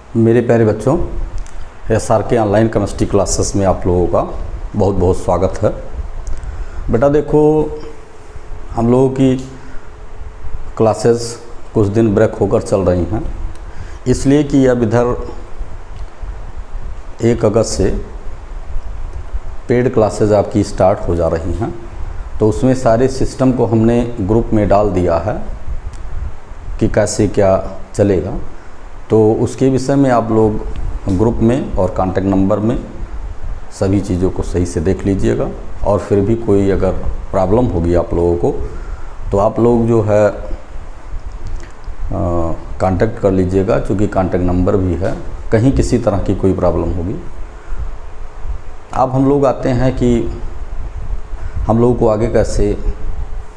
मेरे प्यारे बच्चों, SRK ऑनलाइन केमिस्ट्री क्लासेस में आप लोगों का बहुत बहुत स्वागत है। बेटा देखो, हम लोगों की क्लासेस कुछ दिन ब्रेक होकर चल रही हैं, इसलिए कि अब इधर 1 अगस्त से पेड क्लासेस आपकी स्टार्ट हो जा रही हैं। तो उसमें सारे सिस्टम को हमने ग्रुप में डाल दिया है कि कैसे क्या चलेगा। तो उसके विषय में आप लोग ग्रुप में और कांटेक्ट नंबर में सभी चीज़ों को सही से देख लीजिएगा। और फिर भी कोई अगर प्रॉब्लम होगी आप लोगों को तो आप लोग जो है कांटेक्ट कर लीजिएगा, क्योंकि कांटेक्ट नंबर भी है। कहीं किसी तरह की कोई प्रॉब्लम होगी। अब हम लोग आते हैं कि हम लोगों को आगे कैसे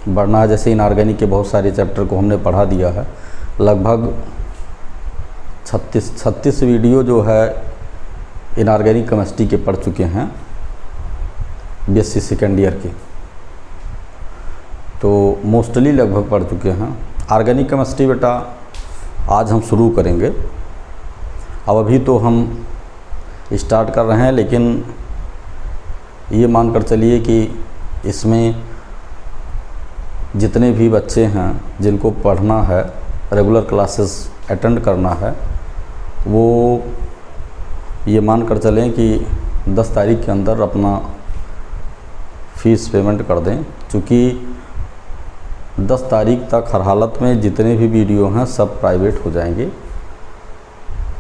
बढ़ना है। जैसे इनऑर्गेनिक के बहुत सारे चैप्टर को हमने पढ़ा दिया है। लगभग 36 वीडियो जो है इनऑर्गेनिक केमिस्ट्री के पढ़ चुके हैं, BSc सेकेंड ईयर के। तो मोस्टली लगभग पढ़ चुके हैं। ऑर्गेनिक केमिस्ट्री बेटा आज हम शुरू करेंगे। अब अभी तो हम स्टार्ट कर रहे हैं, लेकिन ये मानकर चलिए कि इसमें जितने भी बच्चे हैं जिनको पढ़ना है, रेगुलर क्लासेस अटेंड करना है, वो ये मान कर चलें कि 10 तारीख के अंदर अपना फ़ीस पेमेंट कर दें, क्योंकि 10 तारीख तक हर हालत में जितने भी वीडियो हैं सब प्राइवेट हो जाएंगे।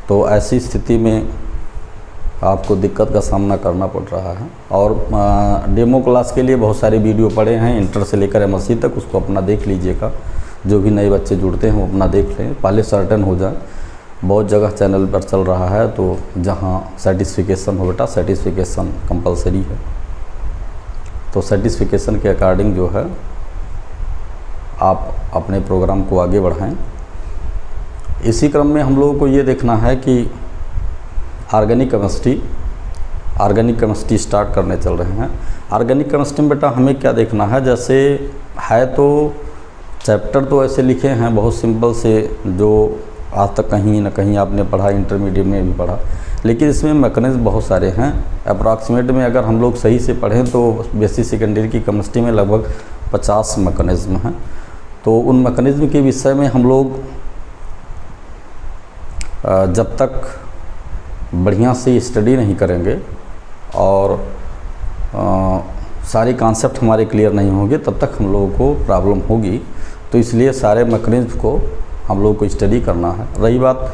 तो ऐसी स्थिति में आपको दिक्कत का सामना करना पड़ रहा है। और डेमो क्लास के लिए बहुत सारे वीडियो पड़े हैं, इंटर से लेकर MSc तक। उसको अपना देख लीजिएगा। जो भी नए बच्चे जुड़ते हैं वो अपना देख लें, पहले सर्टेन हो जाए। बहुत जगह चैनल पर चल रहा है, तो जहाँ सर्टिफिकेशन हो बेटा, सर्टिफिकेशन कंपलसरी है। तो सर्टिफिकेशन के अकॉर्डिंग जो है आप अपने प्रोग्राम को आगे बढ़ाएं। इसी क्रम में हम लोगों को ये देखना है कि ऑर्गेनिक केमिस्ट्री स्टार्ट करने चल रहे हैं। ऑर्गेनिक केमिस्ट्री में बेटा हमें क्या देखना है, जैसे है तो चैप्टर तो ऐसे लिखे हैं बहुत सिंपल से, जो आज तक कहीं ना कहीं आपने पढ़ा, इंटरमीडिएट में भी पढ़ा। लेकिन इसमें मैकेनिज्म बहुत सारे हैं। अप्रॉक्सीमेट में अगर हम लोग सही से पढ़ें तो BSc सेकेंड ईयर की केमिस्ट्री में लगभग 50 मैकेनिज्म हैं। तो उन मैकेनिज्म के विषय में हम लोग जब तक बढ़िया से स्टडी नहीं करेंगे और सारी कॉन्सेप्ट हमारे क्लियर नहीं होंगे, तब तक हम लोगों को प्रॉब्लम होगी। तो इसलिए सारे मैकेनिज्म को हम लोग को स्टडी करना है। रही बात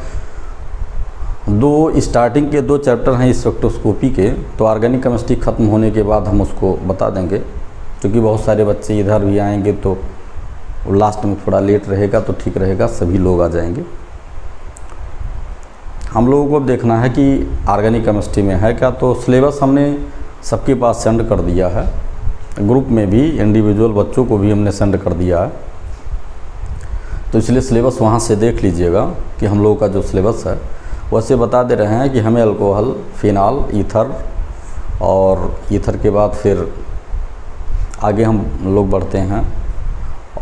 स्टार्टिंग के 2 चैप्टर हैं स्पेक्ट्रोस्कोपी के, तो ऑर्गेनिक केमिस्ट्री ख़त्म होने के बाद हम उसको बता देंगे, क्योंकि बहुत सारे बच्चे इधर भी आएंगे तो लास्ट में थोड़ा लेट रहेगा तो ठीक रहेगा, सभी लोग आ जाएंगे। हम लोगों को अब देखना है कि ऑर्गेनिक केमिस्ट्री में है क्या। तो सिलेबस हमने सबके पास सेंड कर दिया है, ग्रुप में भी इंडिविजुअल बच्चों को भी हमने सेंड कर दिया है। तो इसलिए सिलेबस वहाँ से देख लीजिएगा कि हम लोगों का जो सिलेबस है वैसे बता दे रहे हैं कि हमें अल्कोहल, फिनाल, ईथर और ईथर के बाद फिर आगे हम लोग बढ़ते हैं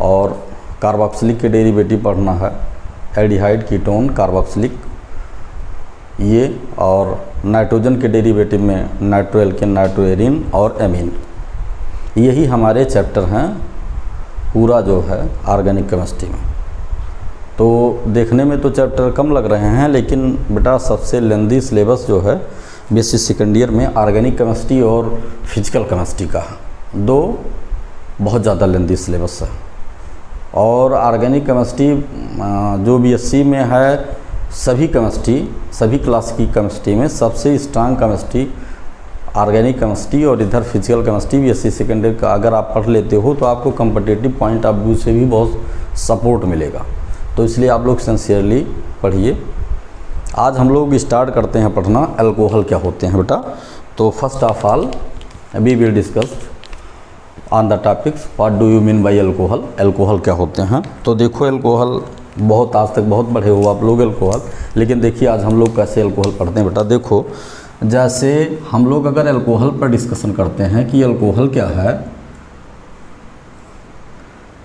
और कार्बोक्सिलिक के डेरिवेटिव पढ़ना है, एल्डिहाइड, कीटोन, कार्बोक्सिलिक ये, और नाइट्रोजन के डेरिवेटिव में नाइट्रोएल्केन, नाइट्रोएरिन और एमीन। यही हमारे चैप्टर हैं पूरा जो है ऑर्गेनिक केमिस्ट्री में। तो देखने में तो चैप्टर कम लग रहे हैं, लेकिन बेटा सबसे लेंदी सिलेबस जो है BSc सेकेंड ईयर में ऑर्गेनिक केमिस्ट्री और फिजिकल केमिस्ट्री का है। 2 बहुत ज़्यादा लेंदी सिलेबस है। और ऑर्गेनिक केमिस्ट्री जो BSc में है, सभी केमिस्ट्री, सभी क्लास की केमिस्ट्री में सबसे स्ट्रांग केमिस्ट्री ऑर्गेनिक केमिस्ट्री, और इधर physical chemistry BSc second year का अगर आप पढ़ लेते हो तो आपको कम्पिटिटिव पॉइंट ऑफ व्यू से भी बहुत सपोर्ट मिलेगा। तो इसलिए आप लोग सिंसियरली पढ़िए। आज हम लोग स्टार्ट करते हैं पढ़ना अल्कोहल क्या होते हैं बेटा। तो first of all we will discuss on the topics what do you mean by alcohol. Alcohol क्या होते हैं। तो देखो, अल्कोहल बहुत आज तक बहुत पढ़े हो आप लोग अल्कोहल, लेकिन देखिए आज हम लोग कैसे अल्कोहल पढ़ते हैं बेटा। देखो, जैसे हम लोग अगर अल्कोहल पर डिस्कशन करते हैं कि अल्कोहल क्या है,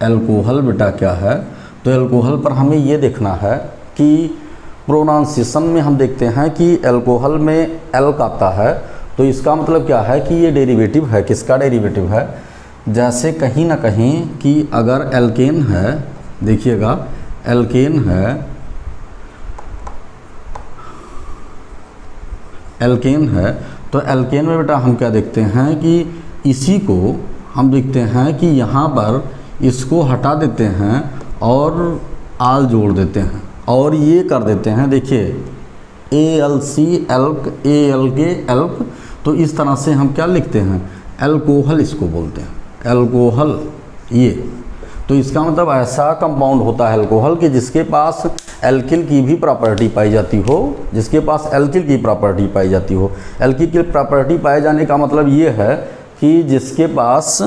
अल्कोहल बेटा क्या है, तो अल्कोहल पर हमें ये देखना है कि प्रोनाउंसिएशन में हम देखते हैं कि अल्कोहल में एल्क आता है, तो इसका मतलब क्या है कि ये डेरिवेटिव है, किसका डेरिवेटिव है। जैसे कहीं ना कहीं कि अगर एल्केन है, देखिएगा एल्केन है, एल्केन है, तो एल्केन में बेटा हम क्या देखते हैं कि इसी को हम देखते हैं कि यहाँ पर इसको हटा देते हैं और आल जोड़ देते हैं और ये कर देते हैं, देखिए ALC एल्क, ALK एल्क। तो इस तरह से हम क्या लिखते हैं, एल्कोहल इसको बोलते हैं, एल्कोहल ये। तो इसका मतलब ऐसा कंपाउंड होता है एल्कोहल कि जिसके पास एल्किल की भी प्रॉपर्टी पाई जाती हो, जिसके पास एल्किल की प्रॉपर्टी पाई जाती हो। एल्किल की प्रॉपर्टी पाए जाने का मतलब ये है कि जिसके पास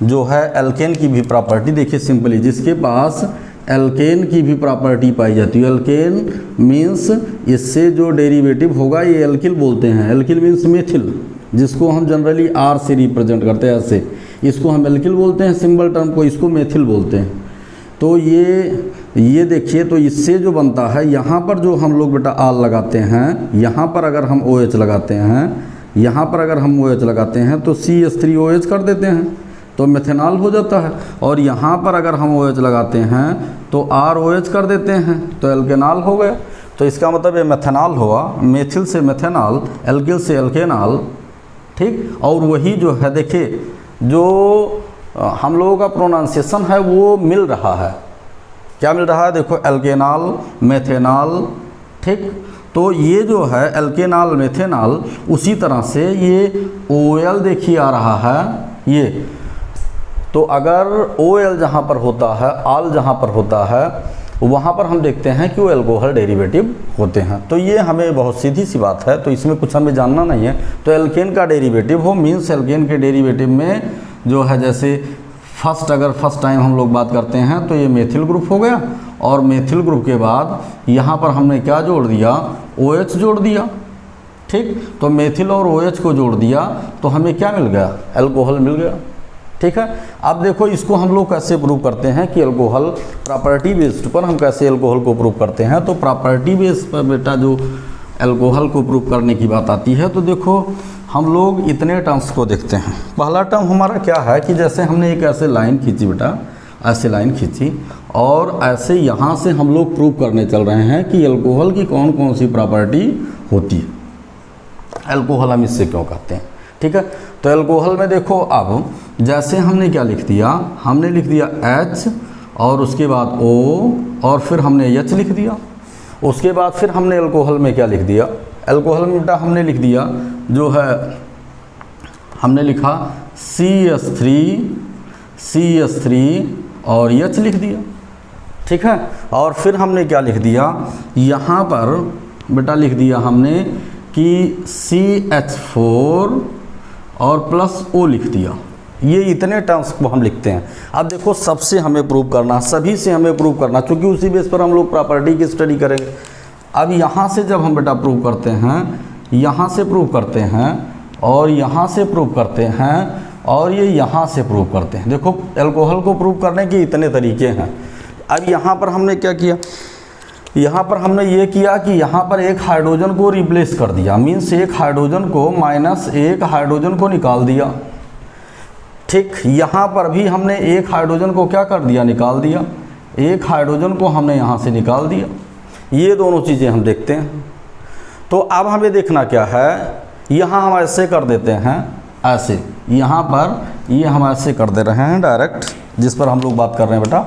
जो है एल्केन की भी प्रॉपर्टी, देखिए सिंपली जिसके पास एल्केन की भी प्रॉपर्टी पाई जाती है। एल्केन मीन्स इससे जो डेरिवेटिव होगा ये एल्किल बोलते हैं। एल्किल मीन्स मेथिल, जिसको हम जनरली R से रिप्रेजेंट करते हैं, ऐसे इसको हम एल्किल बोलते हैं सिंबल टर्म को, इसको मेथिल बोलते हैं। तो ये देखिए, तो इससे जो बनता है, यहाँ पर जो हम लोग बेटा आल लगाते हैं, यहाँ पर अगर हम OH लगाते हैं, यहाँ पर अगर हम OH लगाते हैं तो CH3OH कर देते हैं तो मेथेनॉल हो जाता है। और यहाँ पर अगर हम OH लगाते हैं तो ROH कर देते हैं तो एल्केनॉल हो गया। तो इसका मतलब ये मेथेनॉल हुआ, मेथिल से मेथेनॉल, एल्किल से एल्केनॉल, ठीक। और वही जो है देखिए, जो हम लोगों का प्रोनाउंसिएशन है वो मिल रहा है। क्या मिल रहा है, देखो एल्केनॉल, मेथेनॉल, ठीक। तो ये जो है एल्केनॉल, मेथेनॉल, उसी तरह से ये OL देखिए आ रहा है ये। तो अगर OL जहाँ पर होता है, आल जहाँ पर होता है, वहाँ पर हम देखते हैं कि वो एल्कोहल डेरिवेटिव होते हैं। तो ये हमें बहुत सीधी सी बात है, तो इसमें कुछ हमें जानना नहीं है। तो एल्केन का डेरिवेटिव हो मीन्स एल्केन के डेरिवेटिव में जो है, जैसे अगर फर्स्ट टाइम हम लोग बात करते हैं तो ये मेथिल ग्रुप हो गया, और मेथिल ग्रुप के बाद यहाँ पर हमने क्या जोड़ दिया, OH जोड़ दिया, ठीक। तो मेथिल और OH को जोड़ दिया तो हमें क्या मिल गया, एल्कोहल मिल गया, ठीक है। अब देखो इसको हम लोग कैसे प्रूव करते हैं कि एल्कोहल प्रॉपर्टी बेस्ड पर हम कैसे एल्कोहल को प्रूव करते हैं। तो प्रॉपर्टी बेस्ड पर बेटा जो एल्कोहल को प्रूव करने की बात आती है, तो देखो हम लोग इतने टर्म्स को देखते हैं। पहला टर्म हमारा क्या है कि जैसे हमने एक ऐसे लाइन खींची बेटा, ऐसे लाइन खींची, और ऐसे यहाँ से हम लोग प्रूव करने चल रहे हैं कि एल्कोहल की कौन कौन सी प्रॉपर्टी होती है, एल्कोहल हम इससे क्यों कहते हैं, ठीक है। तो एल्कोहल में देखो, अब जैसे हमने क्या लिख दिया, हमने लिख दिया H और उसके बाद O और फिर हमने H लिख दिया। उसके बाद फिर हमने एल्कोहल में क्या लिख दिया, एल्कोहल में बेटा हमने लिख दिया जो है, हमने लिखा CH3 और H लिख दिया, ठीक है। और फिर हमने क्या लिख दिया, यहाँ पर बेटा लिख दिया हमने कि CH4 और प्लस O लिख दिया। ये इतने टर्म्स को हम लिखते हैं। अब देखो सबसे हमें प्रूव करना, सभी से हमें प्रूव करना, क्योंकि उसी बेस पर हम लोग प्रॉपर्टी की स्टडी करेंगे। अब यहाँ से जब हम बेटा प्रूव करते हैं, यहाँ से प्रूव करते हैं और यहाँ से प्रूव करते हैं और ये यहाँ से प्रूव करते हैं। देखो एल्कोहल को प्रूव करने के इतने तरीके हैं। अब यहाँ पर हमने क्या किया, यहाँ पर हमने ये किया कि यहाँ पर एक हाइड्रोजन को रिप्लेस कर दिया, मीन्स एक हाइड्रोजन को माइनस एक हाइड्रोजन को निकाल दिया, ठीक। यहाँ पर भी हमने एक हाइड्रोजन को क्या कर दिया, निकाल दिया, एक हाइड्रोजन को हमने यहाँ से निकाल दिया। ये दोनों चीज़ें हम देखते हैं। तो अब हमें देखना क्या है, यहाँ हम ऐसे कर देते हैं, ऐसे यहाँ पर ये हम ऐसे कर दे रहे हैं डायरेक्ट, जिस पर हम लोग बात कर रहे हैं बेटा,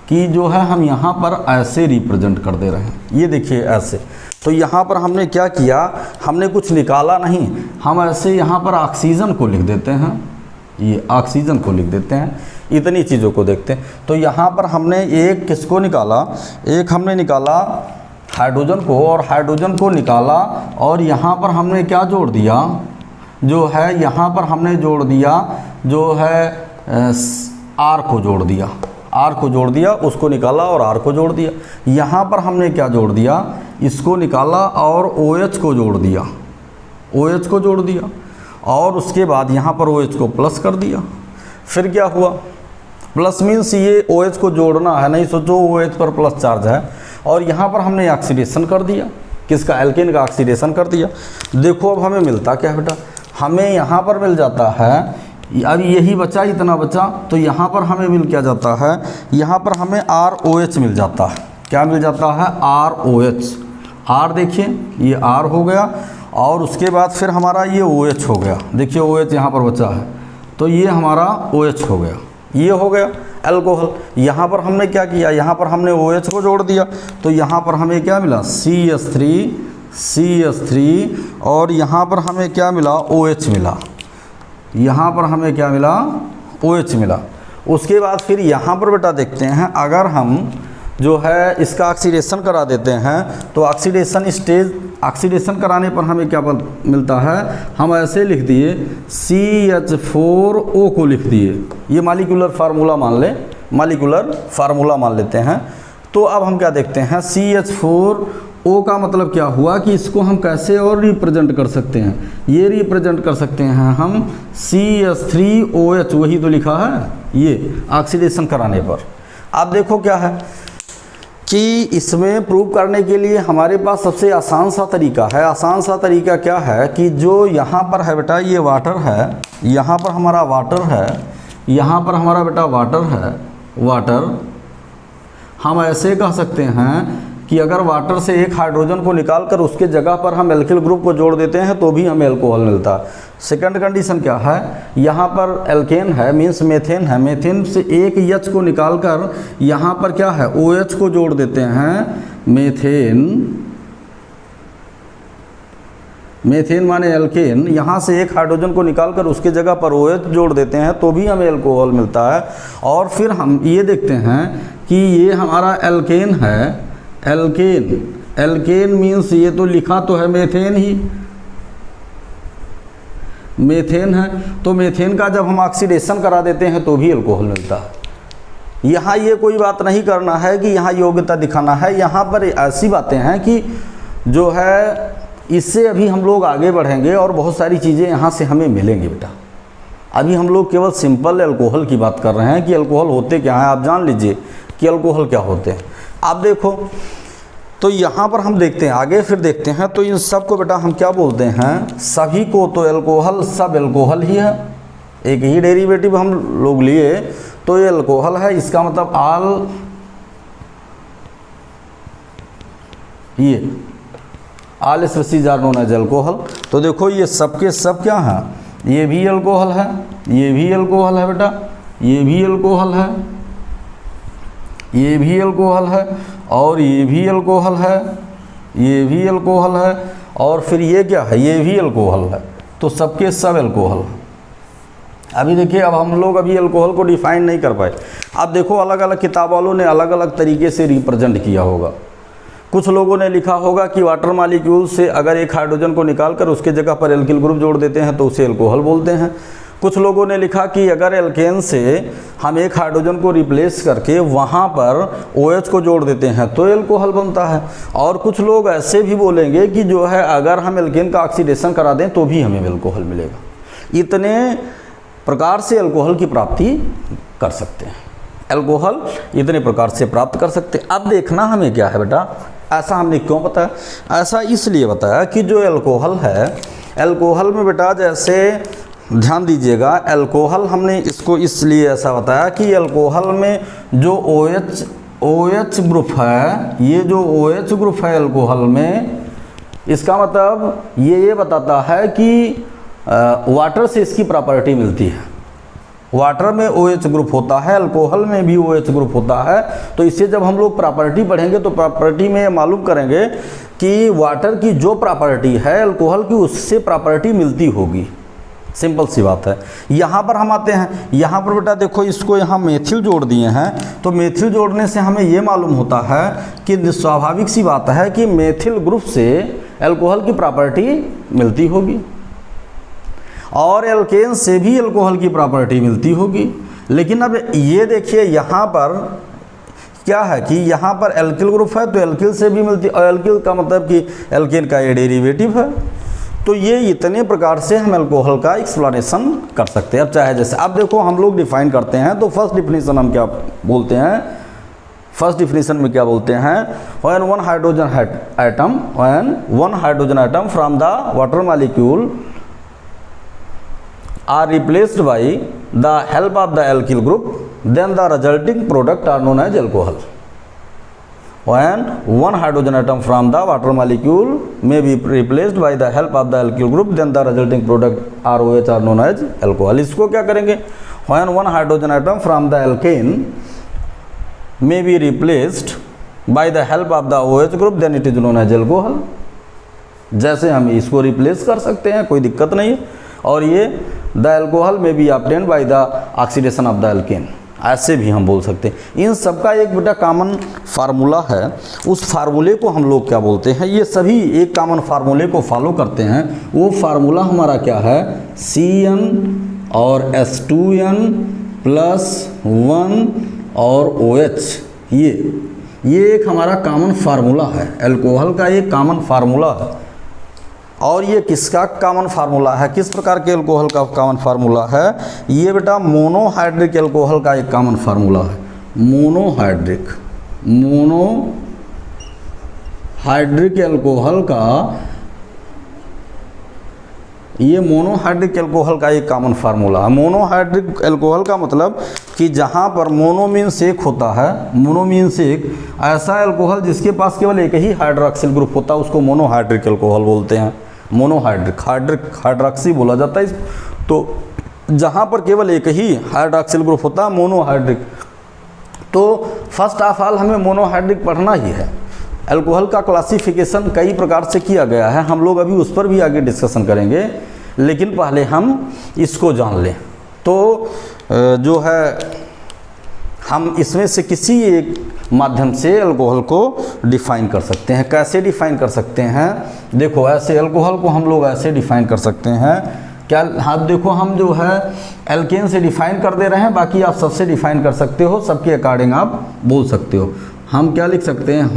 कि जो है हम यहाँ पर ऐसे रिप्रेजेंट कर दे रहे हैं। ये देखिए ऐसे। तो यहाँ पर हमने क्या किया, हमने कुछ निकाला नहीं, हम ऐसे यहाँ पर ऑक्सीजन को लिख देते हैं, ये ऑक्सीजन को लिख देते हैं। इतनी चीज़ों को देखते हैं। तो यहाँ पर हमने एक किसको निकाला, एक हमने निकाला हाइड्रोजन को, और हाइड्रोजन को निकाला और यहाँ पर हमने क्या जोड़ दिया, जो है यहाँ पर हमने जोड़ दिया जो है R को जोड़ दिया, R को जोड़ दिया, उसको निकाला और R को जोड़ दिया। यहाँ पर हमने क्या जोड़ दिया, इसको निकाला और OH को जोड़ दिया, OH को जोड़ दिया, और उसके बाद यहाँ पर OH को प्लस कर दिया। फिर क्या हुआ, प्लस मीन्स ये OH को जोड़ना है, नहीं सोचो OH पर प्लस चार्ज है, और यहाँ पर हमने ऑक्सीडेशन कर दिया, किसका, एल्केन का ऑक्सीडेशन कर दिया। देखो अब हमें मिलता क्या है बेटा, हमें यहाँ पर मिल जाता है, अब यही बचा, इतना बचा, तो यहाँ पर हमें मिल क्या जाता है, यहाँ पर हमें ROH मिल जाता है। क्या मिल जाता है, ROH। R देखिए ये R हो गया, और उसके बाद फिर हमारा ये OH हो गया। देखिए OH यहाँ पर बचा है, तो ये हमारा OH हो गया, ये हो गया अल्कोहल। यहाँ पर हमने क्या किया, यहाँ पर हमने OH को जोड़ दिया, तो यहाँ पर हमें क्या मिला, CH3, और यहाँ पर हमें क्या मिला, OH मिला। यहाँ पर हमें क्या मिला, OH मिला। उसके बाद फिर यहाँ पर बेटा देखते हैं, अगर हम जो है इसका ऑक्सीडेशन करा देते हैं तो ऑक्सीडेशन स्टेज, ऑक्सीडेशन कराने पर हमें क्या मिलता है, हम ऐसे लिख दिए CH4O को लिख दिए, ये मालिकुलर फार्मूला मान लें, मालिकुलर फार्मूला मान लेते हैं। तो अब हम क्या देखते हैं, CH4O का मतलब क्या हुआ कि इसको हम कैसे और रिप्रेजेंट कर सकते हैं, ये रिप्रेजेंट कर सकते हैं हम CH3OH, वही तो लिखा है ये ऑक्सीडेशन कराने पर। आप देखो क्या है कि इसमें प्रूव करने के लिए हमारे पास सबसे आसान सा तरीका है। आसान सा तरीका क्या है कि जो यहाँ पर है बेटा, ये वाटर है, यहाँ पर हमारा वाटर है, यहाँ पर हमारा बेटा वाटर है, वाटर, हम ऐसे कह सकते हैं कि अगर वाटर से एक हाइड्रोजन को निकाल कर उसके जगह पर हम एल्किल ग्रुप को जोड़ देते हैं तो भी हमें अल्कोहल मिलता है। सेकंड कंडीशन क्या है, यहाँ पर एल्केन है, मीन्स मेथेन है, मेथेन से एक H को निकाल कर यहाँ पर क्या है, OH को जोड़ देते हैं, मेथेन माने एल्केन, यहाँ से एक हाइड्रोजन को निकाल कर उसके जगह पर OH जोड़ देते हैं तो भी हमें अल्कोहल मिलता है। और फिर हम ये देखते हैं कि ये हमारा एल्केन है, एल्केन मीन्स ये तो लिखा तो है मेथेन ही, मेथेन है, तो मेथेन का जब हम ऑक्सीडेशन करा देते हैं तो भी अल्कोहल मिलता है। यहाँ ये कोई बात नहीं करना है कि यहाँ योग्यता दिखाना है, यहाँ पर ऐसी बातें हैं कि जो है इससे अभी हम लोग आगे बढ़ेंगे और बहुत सारी चीज़ें यहाँ से हमें मिलेंगी बेटा। अभी हम लोग केवल सिंपल अल्कोहल की बात कर रहे हैं कि अल्कोहल होते क्या हैं, आप जान लीजिए कि अल्कोहल क्या होते हैं। आप देखो तो यहाँ पर हम देखते हैं आगे, फिर देखते हैं तो इन सब को बेटा हम क्या बोलते हैं, सभी को तो अल्कोहल, सब अल्कोहल ही है, एक ही डेरिवेटिव हम लोग लिए तो ये अल्कोहल है। इसका मतलब ऑल, ये all species are known as alcohol. तो देखो ये सब के सब क्या हैं, ये भी अल्कोहल है, ये भी अल्कोहल है बेटा, ये भी अल्कोहल है, ये भी अल्कोहल है, और ये भी अल्कोहल है, ये भी अल्कोहल है, और फिर ये क्या है, ये भी अल्कोहल है। तो सबके सब अल्कोहल। अभी देखिए अब हम लोग अभी अल्कोहल को डिफाइन नहीं कर पाए। अब देखो अलग अलग किताब वालों ने अलग अलग तरीके से रिप्रेजेंट किया होगा। कुछ लोगों ने लिखा होगा कि वाटर मॉलिक्यूल से अगर एक हाइड्रोजन को निकालकर उसके जगह पर एल्किल ग्रुप जोड़ देते हैं तो उसे अल्कोहल बोलते हैं। कुछ लोगों ने लिखा कि अगर एल्केन से हम एक हाइड्रोजन को रिप्लेस करके वहाँ पर OH को जोड़ देते हैं तो अल्कोहल बनता है। और कुछ लोग ऐसे भी बोलेंगे कि जो है अगर हम एल्केन का ऑक्सीडेशन करा दें तो भी हमें अल्कोहल मिलेगा। इतने प्रकार से अल्कोहल की प्राप्ति कर सकते हैं, अल्कोहल इतने प्रकार से प्राप्त कर सकते हैं। अब देखना हमें क्या है बेटा, ऐसा हमने क्यों बताया, ऐसा इसलिए बताया कि जो अल्कोहल है, अल्कोहल में बेटा जैसे ध्यान दीजिएगा, अल्कोहल हमने इसको इसलिए ऐसा बताया कि अल्कोहल में जो OH ग्रुप है, ये जो OH ग्रुप है अल्कोहल में, इसका मतलब ये बताता है कि वाटर से इसकी प्रॉपर्टी मिलती है। वाटर में OH ग्रुप होता है, अल्कोहल में भी OH ग्रुप होता है। तो इससे जब हम लोग प्रॉपर्टी पढ़ेंगे तो प्रॉपर्टी में मालूम करेंगे कि वाटर की जो प्रॉपर्टी है अल्कोहल की, उससे प्रॉपर्टी मिलती होगी। सिंपल सी बात है। यहाँ पर हम आते हैं, यहाँ पर बेटा देखो इसको यहाँ मेथिल जोड़ दिए हैं, तो मेथिल जोड़ने से हमें ये मालूम होता है कि स्वाभाविक सी बात है कि मेथिल ग्रुप से अल्कोहल की प्रॉपर्टी मिलती होगी और एल्केन से भी अल्कोहल की प्रॉपर्टी मिलती होगी। लेकिन अब ये देखिए यहाँ पर क्या है कि यहाँ पर एल्किल ग्रुप है तो एल्किल से भी मिलती, और एल्किल का मतलब कि एल्केन का ये डेरिवेटिव है। तो ये इतने प्रकार से हम अल्कोहल का एक्सप्लेनेशन कर सकते हैं। अब चाहे जैसे अब देखो हम लोग डिफाइन करते हैं तो फर्स्ट डिफिनीशन हम क्या बोलते हैं, फर्स्ट डिफिनेशन में क्या बोलते हैं, when one hydrogen atom from the water molecule are replaced by the help of the alkyl group then the resulting product are known as alcohol. When one hydrogen atom from the water molecule may be replaced by the help of the alkyl group, then the resulting product ROH are known as alcohol। इसको क्या करेंगे, when one hydrogen atom from the alkane may be replaced by the help of the OH group, then it is known as alcohol। जैसे हम इसको replace कर सकते हैं, कोई दिक्कत नहीं है, और ये द एल्कोहल में B obtained by the oxidation of the alkene, ऐसे भी हम बोल सकते हैं। इन सब का एक बेटा कॉमन फार्मूला है, उस फार्मूले को हम लोग क्या बोलते हैं, ये सभी एक कॉमन फार्मूले को फॉलो करते हैं। वो फार्मूला हमारा क्या है, Cn और H2n प्लस 1 और OH, ये एक हमारा कॉमन फार्मूला है, अल्कोहल का एक कॉमन फार्मूला है। और ये किसका कॉमन फार्मूला है, किस प्रकार के अल्कोहल का कॉमन फार्मूला है, ये बेटा मोनोहाइड्रिक अल्कोहल का एक कॉमन फार्मूला है। मोनोहाइड्रिक अल्कोहल का, ये मोनोहाइड्रिक अल्कोहल का एक कॉमन फार्मूला है। मोनोहाइड्रिक अल्कोहल का मतलब कि जहाँ पर मोनो मीन्स एक होता है, मोनो मीन्स एक, ऐसा अल्कोहल जिसके पास केवल एक ही हाइड्रोक्सिल ग्रुप होता है उसको मोनोहाइड्रिक अल्कोहल बोलते हैं। मोनोहाइड्रिक, हाइड्रोक्सी बोला जाता है। तो जहाँ पर केवल एक ही हाइड्रोक्सिल ग्रुप होता है मोनोहाइड्रिक, तो फर्स्ट ऑफ ऑल हमें मोनोहाइड्रिक पढ़ना ही है। अल्कोहल का क्लासिफिकेशन कई प्रकार से किया गया है, हम लोग अभी उस पर भी आगे डिस्कशन करेंगे, लेकिन पहले हम इसको जान लें। तो जो है हम इसमें से किसी एक माध्यम से अल्कोहल को डिफ़ाइन कर सकते हैं। कैसे डिफ़ाइन कर सकते हैं, देखो ऐसे अल्कोहल को हम लोग ऐसे डिफ़ाइन कर सकते हैं। क्या, हाँ देखो हम जो है एल्केन से डिफ़ाइन कर दे रहे हैं, बाकी आप सबसे डिफ़ाइन कर सकते हो, सबके अकॉर्डिंग आप बोल सकते हो। हम क्या लिख सकते हैं,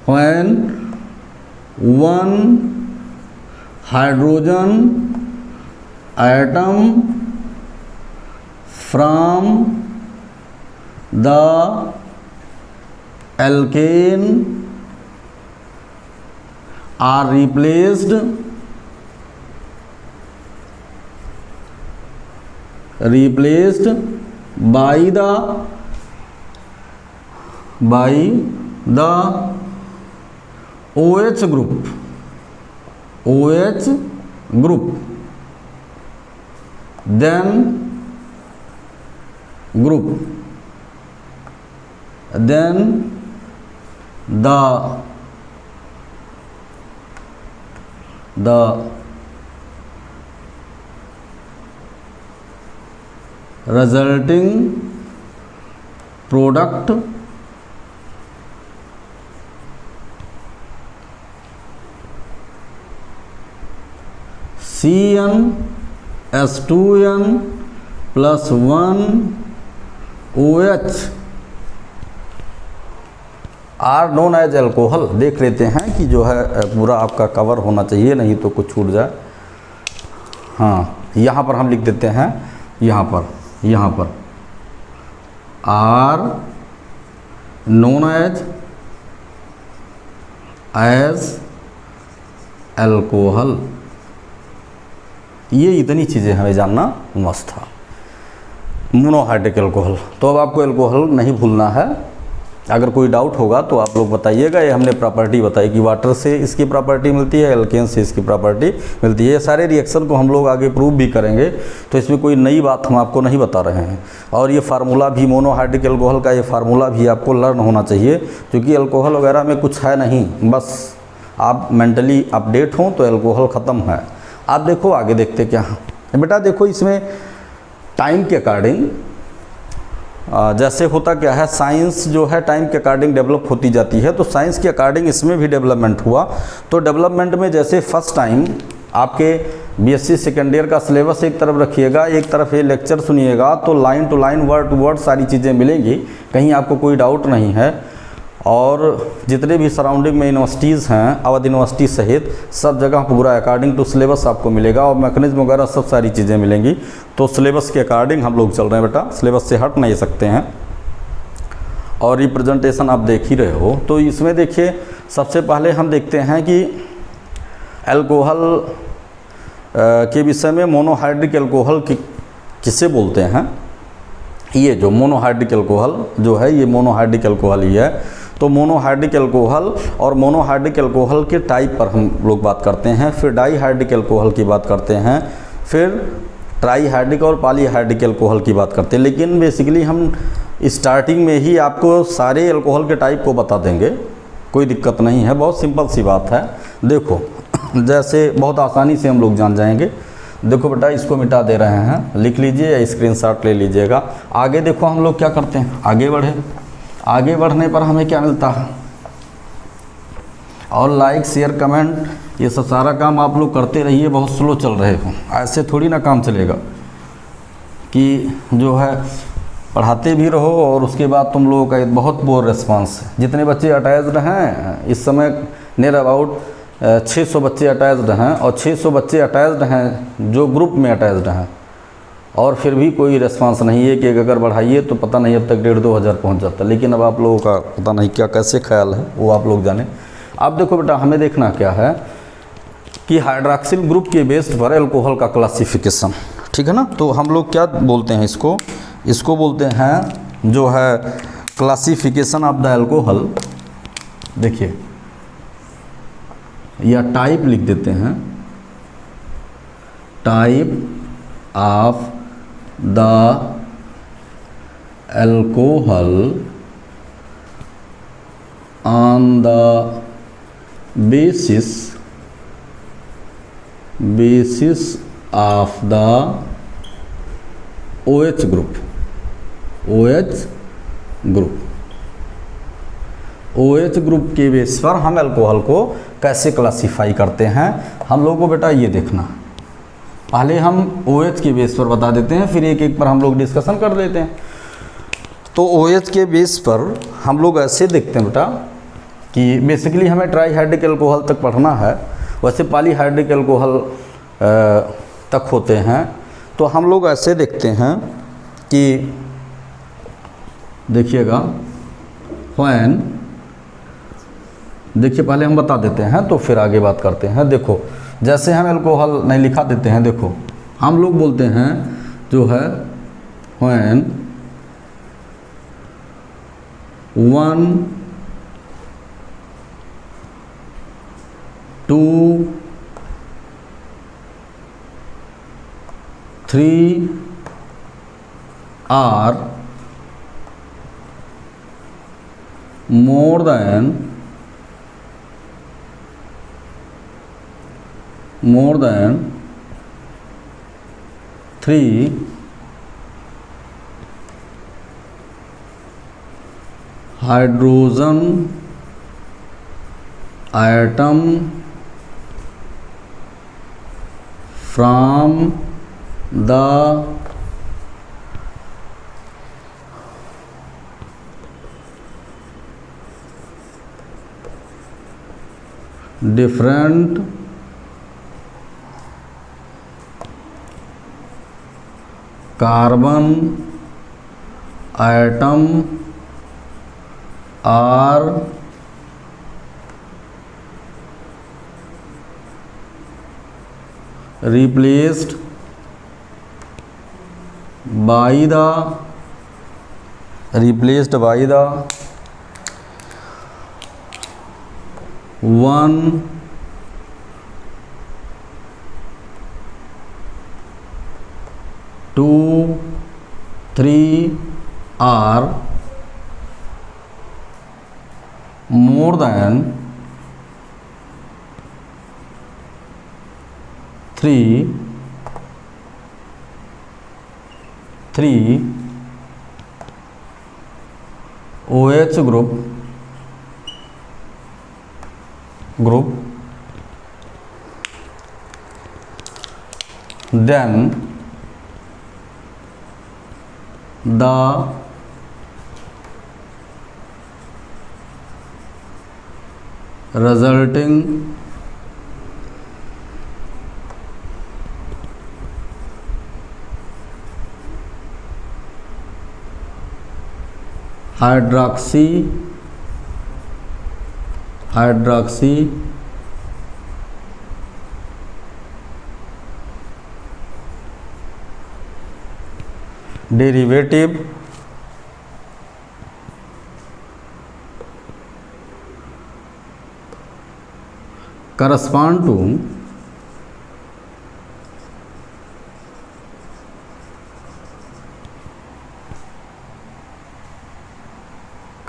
when one hydrogen atom from the alkane are replaced by the OH group, then the resulting product Cn H2n plus 1 OH are known as alcohol. देख लेते हैं कि जो है पूरा आपका कवर होना चाहिए, नहीं तो कुछ छूट जाए। हाँ, यहाँ पर हम लिख देते हैं, यहाँ पर आर नोन एज एल्कोहल। ये इतनी चीज़ें हमें जानना मस्त था। मोनोहाइड्रिक अल्कोहल, तो अब आपको अल्कोहल नहीं भूलना है। अगर कोई डाउट होगा तो आप लोग बताइएगा। ये हमने प्रॉपर्टी बताई कि वाटर से इसकी प्रॉपर्टी मिलती है, एल्केन से इसकी प्रॉपर्टी मिलती है। ये सारे रिएक्शन को हम लोग आगे प्रूव भी करेंगे, तो इसमें कोई नई बात हम आपको नहीं बता रहे हैं। और ये फार्मूला भी, मोनोहाइड्रिक अल्कोहल का ये फार्मूला भी आपको लर्न होना चाहिए, क्योंकि अल्कोहल वगैरह में कुछ है नहीं, बस आप मेंटली अपडेट हों तो अल्कोहल ख़त्म है। आप देखो आगे देखते क्या है बेटा। देखो इसमें टाइम के अकॉर्डिंग जैसे होता क्या है, साइंस जो है टाइम के अकॉर्डिंग डेवलप होती जाती है, तो साइंस के अकॉर्डिंग इसमें भी डेवलपमेंट हुआ। तो डेवलपमेंट में जैसे फर्स्ट टाइम आपके बीएससी सेकेंड ईयर का सिलेबस एक तरफ रखिएगा, एक तरफ ये लेक्चर सुनिएगा, तो line to line, word to word सारी चीज़ें मिलेंगी, कहीं आपको कोई डाउट नहीं है। और जितने भी सराउंडिंग में यूनिवर्सिटीज़ हैं, अवध यूनिवर्सिटी सहित सब जगह पूरा अकॉर्डिंग टू सिलेबस आपको मिलेगा, और मैकेनिज्म वगैरह सब सारी चीज़ें मिलेंगी। तो सिलेबस के अकॉर्डिंग हम लोग चल रहे हैं बेटा, सिलेबस से हट नहीं सकते हैं। और रिप्रेजेंटेशन आप देख ही रहे हो। तो इसमें देखिए सबसे पहले हम देखते हैं कि अल्कोहल के विषय में मोनोहाइड्रिक अल्कोहल किसे बोलते हैं। ये जो मोनोहाइड्रिक अल्कोहल जो है ये मोनोहाइड्रिक अल्कोहल ही है। तो मोनोहाइड्रिक अल्कोहल और मोनोहाइड्रिक अल्कोहल के टाइप पर हम लोग बात करते हैं, फिर डाईहाइड्रिक अल्कोहल की बात करते हैं, फिर ट्राईहाइड्रिक और पॉलीहाइड्रिक अल्कोहल की बात करते हैं। लेकिन बेसिकली हम स्टार्टिंग में ही आपको सारे अल्कोहल के टाइप को बता देंगे, कोई दिक्कत नहीं है, बहुत सिंपल सी बात है। देखो जैसे बहुत आसानी से हम लोग जान जाएंगे। देखो बेटा इसको मिटा दे रहे हैं, लिख लीजिए या स्क्रीनशॉट ले लीजिएगा। आगे देखो हम लोग क्या करते हैं, आगे बढ़े, आगे बढ़ने पर हमें क्या मिलता है, और लाइक शेयर कमेंट ये सब सारा काम आप लोग करते रहिए। बहुत स्लो चल रहे हो, ऐसे थोड़ी ना काम चलेगा कि जो है पढ़ाते भी रहो और उसके बाद तुम लोगों का एक बहुत पोर रिस्पांस है। जितने बच्चे अटैच्ड हैं इस समय नियर अबाउट 600 बच्चे अटैच्ड हैं, और 600 बच्चे अटैच्ड हैं जो ग्रुप में अटैच्ड हैं, और फिर भी कोई रिस्पांस नहीं है कि अगर बढ़ाइए तो पता नहीं अब तक 1,500-2 हज़ार पहुँच जाता। लेकिन अब आप लोगों का पता नहीं क्या कैसे ख्याल है, वो आप लोग जाने। अब देखो बेटा हमें देखना क्या है कि हाइड्रॉक्सिल ग्रुप के बेस्ड पर अल्कोहल का क्लासिफिकेशन, ठीक है ना। तो हम लोग क्या बोलते हैं इसको बोलते हैं जो है क्लासिफिकेशन ऑफ द अल्कोहल। देखिए या टाइप लिख देते हैं, type of the alcohol on the basis of the OH group, OH group के बेस पर हम अल्कोहल को कैसे क्लासीफाई करते हैं। हम लोगों को बेटा ये देखना, पहले हम OH के बेस पर बता देते हैं, फिर एक एक पर हम लोग डिस्कशन कर लेते हैं। तो OH के बेस पर हम लोग ऐसे देखते हैं बेटा कि बेसिकली हमें ट्राईहाइड्रिक अल्कोहल तक पढ़ना है, वैसे पॉलीहाइड्रिक अल्कोहल तक होते हैं। तो हम लोग ऐसे देखते हैं कि देखिएगा व्हेन, देखिए पहले हम बता देते हैं तो फिर आगे बात करते हैं। देखो जैसे हम अल्कोहल नहीं लिखा देते हैं, देखो हम लोग बोलते हैं जो है when 1, 2, 3 are more than 3 hydrogen atom from the different carbon atom are replaced by the 1, 2, 3 are more than 3 OH group then the resulting hydroxy derivative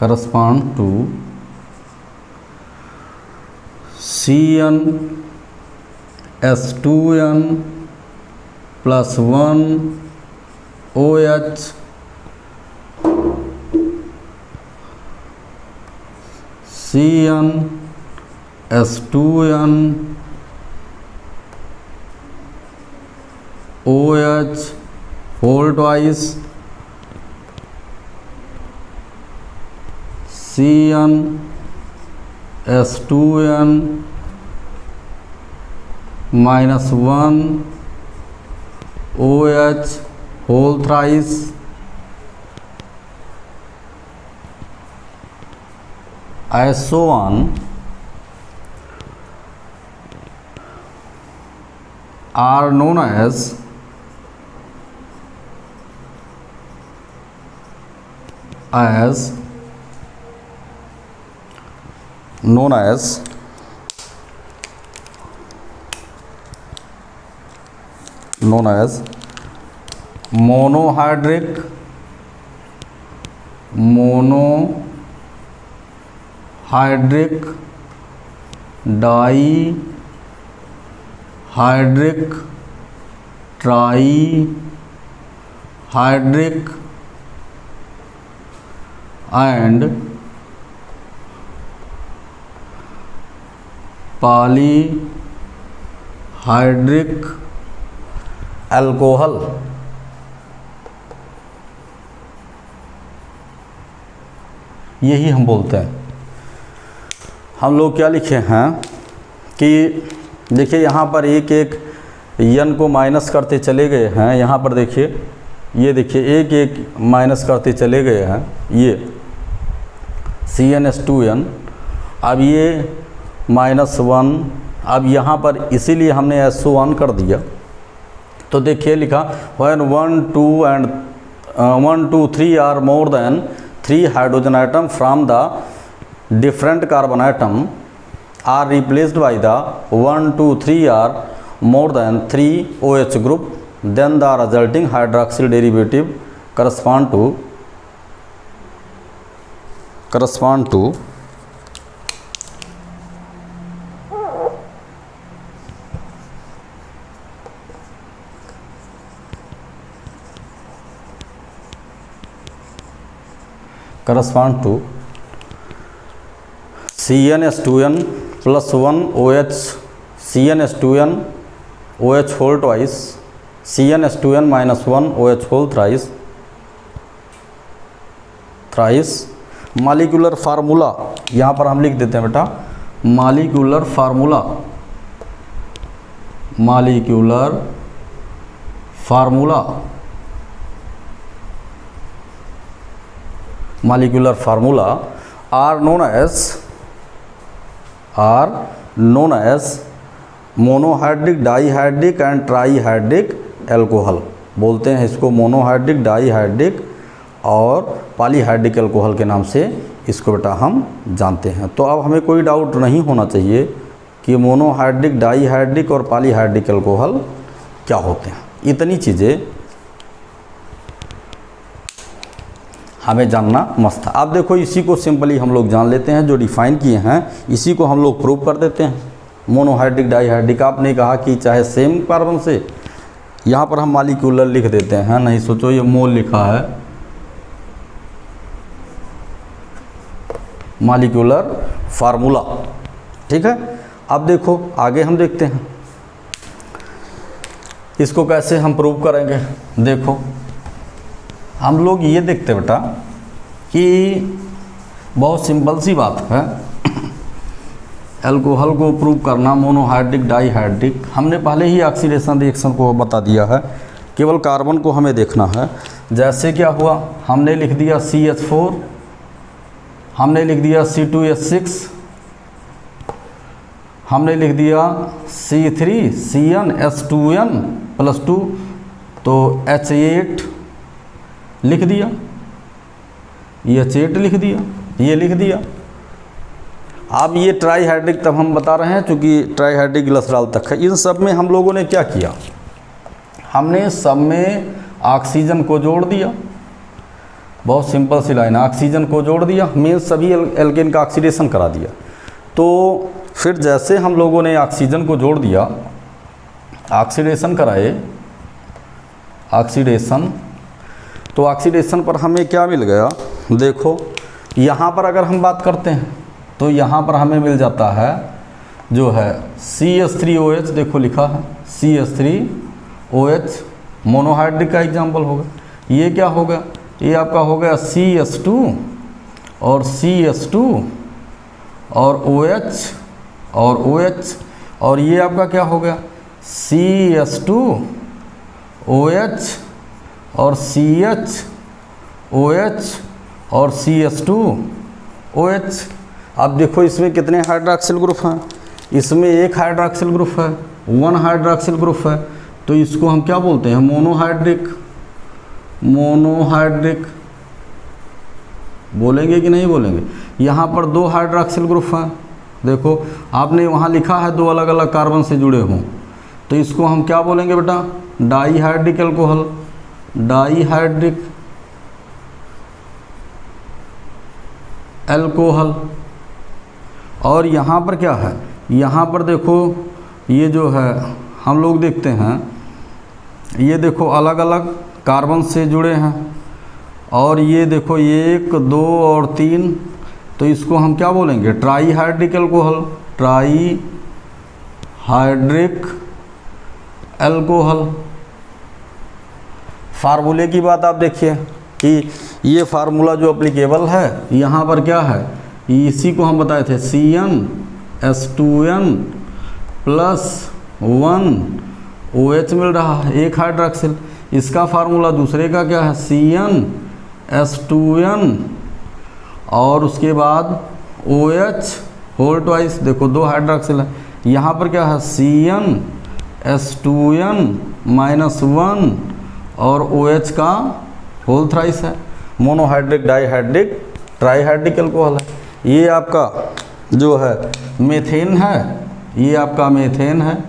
correspond to CnH2n plus 1 OH CnH2n OH whole twice CnH2n minus 1 OH whole thrice as so on are known as monohydric dihydric trihydric and polyhydric alcohol। यही हम बोलते हैं। हम लोग क्या लिखे हैं कि देखिए यहाँ पर एक एक यन को माइनस करते चले गए हैं। यहाँ पर देखिए, ये देखिए एक एक माइनस करते चले गए हैं, ये CnH2n। अब ये -1, अब यहाँ पर इसीलिए हमने SO1 कर दिया। तो देखिए लिखा when 1 2 3 are more than 3 hydrogen atom from the different carbon atom are replaced by the 1 2 3 are more than 3 OH group, then the resulting hydroxyl derivative correspond to CnH2n plus 1 OH CnH2n OH whole twice CnH2n minus 1 OH whole thrice molecular formula यहाँ पर हम लिख देते हैं बेटा, molecular formula are known as monohydric, dihydric and trihydric alcohol. बोलते हैं इसको मोनोहाइड्रिक, डाईहाइड्रिक और पॉलीहाइड्रिक एल्कोहल के नाम से इसको बेटा हम जानते हैं। तो अब हमें कोई डाउट नहीं होना चाहिए कि मोनोहाइड्रिक, डाईहाइड्रिक और पॉलीहाइड्रिक एल्कोहल क्या होते हैं। इतनी चीज़ें हमें जानना मस्त था। अब देखो इसी को सिंपली हम लोग जान लेते हैं, जो डिफाइन किए हैं इसी को हम लोग प्रूव कर देते हैं। मोनोहाइड्रिक, डाईहाइड्रिक आपने कहा कि चाहे सेम कार्बन से, यहाँ पर हम मॉलिक्यूलर लिख देते हैं, नहीं सोचो ये मोल लिखा है, मॉलिक्यूलर फार्मूला। ठीक है, अब देखो आगे हम देखते हैं इसको कैसे हम प्रूव करेंगे। देखो हम लोग ये देखते बेटा कि बहुत सिंपल सी बात है, अल्कोहल को प्रूव करना, मोनोहाइड्रिक, डाईहाइड्रिक। हमने पहले ही ऑक्सीडेशन रिएक्शन को बता दिया है, केवल कार्बन को हमें देखना है। जैसे क्या हुआ, हमने लिख दिया CH4 हमने लिख दिया C2H6, हमने लिख दिया C3CnH2n+2, तो H8 लिख दिया, ये H8 लिख दिया, ये लिख दिया। अब ये ट्राईहाइड्रिक तब हम बता रहे हैं चूँकि ट्राईहाइड्रिक ग्लिसरॉल तक है। इन सब में हम लोगों ने क्या किया, हमने सब में ऑक्सीजन को जोड़ दिया। बहुत सिंपल सी लाइन, ऑक्सीजन को जोड़ दिया, मीन्स सभी एल्केन का ऑक्सीडेशन करा दिया। तो फिर जैसे हम लोगों ने ऑक्सीजन को जोड़ दिया, ऑक्सीडेशन कराए, ऑक्सीडेशन, तो ऑक्सीडेशन पर हमें क्या मिल गया, देखो यहाँ पर अगर हम बात करते हैं तो यहाँ पर हमें मिल जाता है जो है CH3OH, देखो लिखा है CH3OH, मोनोहाइड्रिक का एग्जाम्पल होगा। ये क्या होगा, ये आपका हो गया CH2 और CH2 और OH और OH, और ये आपका क्या हो गया CH2OH और CHOH और CH2OH। अब देखो इसमें कितने हाइड्रॉक्सिल ग्रुप हैं, इसमें एक हाइड्रॉक्सिल ग्रुप है, वन हाइड्रॉक्सिल ग्रुप है, तो इसको हम क्या बोलते हैं, मोनोहाइड्रिक। मोनोहाइड्रिक बोलेंगे कि नहीं बोलेंगे। यहाँ पर दो हाइड्रॉक्सिल ग्रुप हैं, देखो आपने वहाँ लिखा है दो अलग अलग कार्बन से जुड़े हों, तो इसको हम क्या बोलेंगे बेटा, डाईहाइड्रिक एल्कोहल, डाईहाइड्रिक एल्कोहल। और यहाँ पर क्या है, यहाँ पर देखो ये जो है हम लोग देखते हैं, ये देखो अलग अलग कार्बन से जुड़े हैं, और ये देखो 1 2 और 3, तो इसको हम क्या बोलेंगे, ट्राईहाइड्रिक एल्कोहल, ट्राईहाइड्रिक एल्कोहल। फार्मूले की बात आप देखिए कि ये फार्मूला जो एप्लीकेबल है यहाँ पर क्या है, इसी को हम बताए थे CnH2n+1 मिल रहा है, एक हाइड्रॉक्सिल। इसका फार्मूला दूसरे का क्या है, CnH2n और उसके बाद OH होल ट्वाइस, देखो दो हाइड्रॉक्सिल है। यहाँ पर क्या है CnH2n-1 और OH का होल थ्राइस है। मोनोहाइड्रिक, डाईहाइड्रिक, ट्राईहाइड्रिक एल्कोहल है। ये आपका जो है मेथेन है, ये आपका मेथेन है,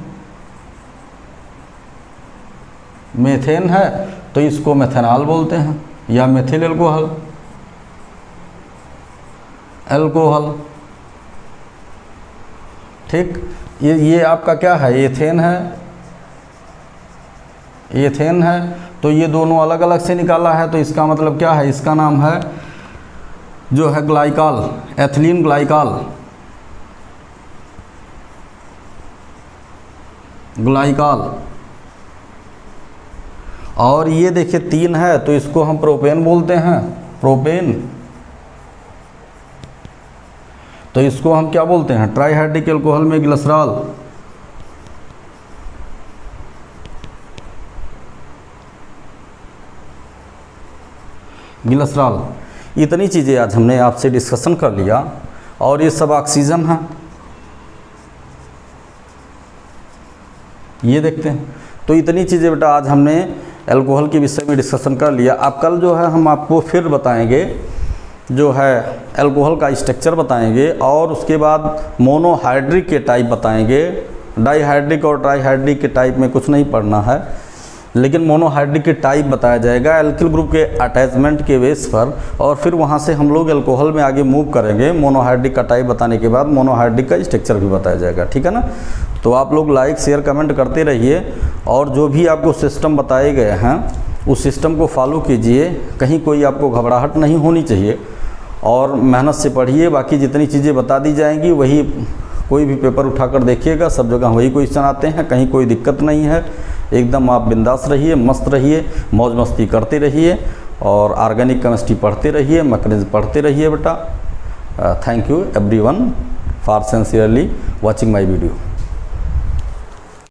मेथेन है, तो इसको मेथेनॉल बोलते हैं या मेथिल एल्कोहल, एल्कोहल। ठीक, ये आपका क्या है, एथेन है, एथेन है, तो ये दोनों अलग अलग से निकाला है, तो इसका मतलब क्या है, इसका नाम है जो है ग्लाइकॉल, एथिलीन ग्लाइकॉल, ग्लाइकॉल। और ये देखिए 3 है, तो इसको हम प्रोपेन बोलते हैं, प्रोपेन। तो इसको हम क्या बोलते हैं, ट्राईहाइड्रिक एल्कोहल में ग्लिसरॉल। ग्लिसरॉल। इतनी चीज़ें आज हमने आपसे डिस्कशन कर लिया, और ये सब ऑक्सीजन है, ये देखते हैं। तो इतनी चीज़ें बेटा आज हमने एल्कोहल के विषय में डिस्कशन कर लिया। अब कल जो है हम आपको फिर बताएंगे जो है एल्कोहल का स्ट्रक्चर बताएंगे, और उसके बाद मोनोहाइड्रिक के टाइप बताएंगे। डाईहाइड्रिक और ट्राईहाइड्रिक के टाइप में कुछ नहीं पढ़ना है, लेकिन मोनोहाइड्रिक के टाइप बताया जाएगा एल्किल ग्रुप के अटैचमेंट के बेस पर, और फिर वहाँ से हम लोग एल्कोहल में आगे मूव करेंगे। मोनोहाइड्रिक का टाइप बताने के बाद मोनोहाइड्रिक का स्ट्रक्चर भी बताया जाएगा, ठीक है ना। तो आप लोग लाइक शेयर कमेंट करते रहिए, और जो भी आपको सिस्टम बताए गए हैं उस सिस्टम को फॉलो कीजिए, कहीं कोई आपको घबराहट नहीं होनी चाहिए, और मेहनत से पढ़िए। बाकी जितनी चीज़ें बता दी जाएंगी वही, कोई भी पेपर उठाकर देखिएगा, सब जगह वही क्वेश्चन आते हैं, कहीं कोई दिक्कत नहीं है। एकदम आप बिंदास रहिए, मस्त रहिए, मौज मस्ती करते रहिए, और ऑर्गेनिक केमिस्ट्री पढ़ते रहिए, मैकेनिज्म पढ़ते रहिए बेटा। Thank you everyone for sincerely watching my video.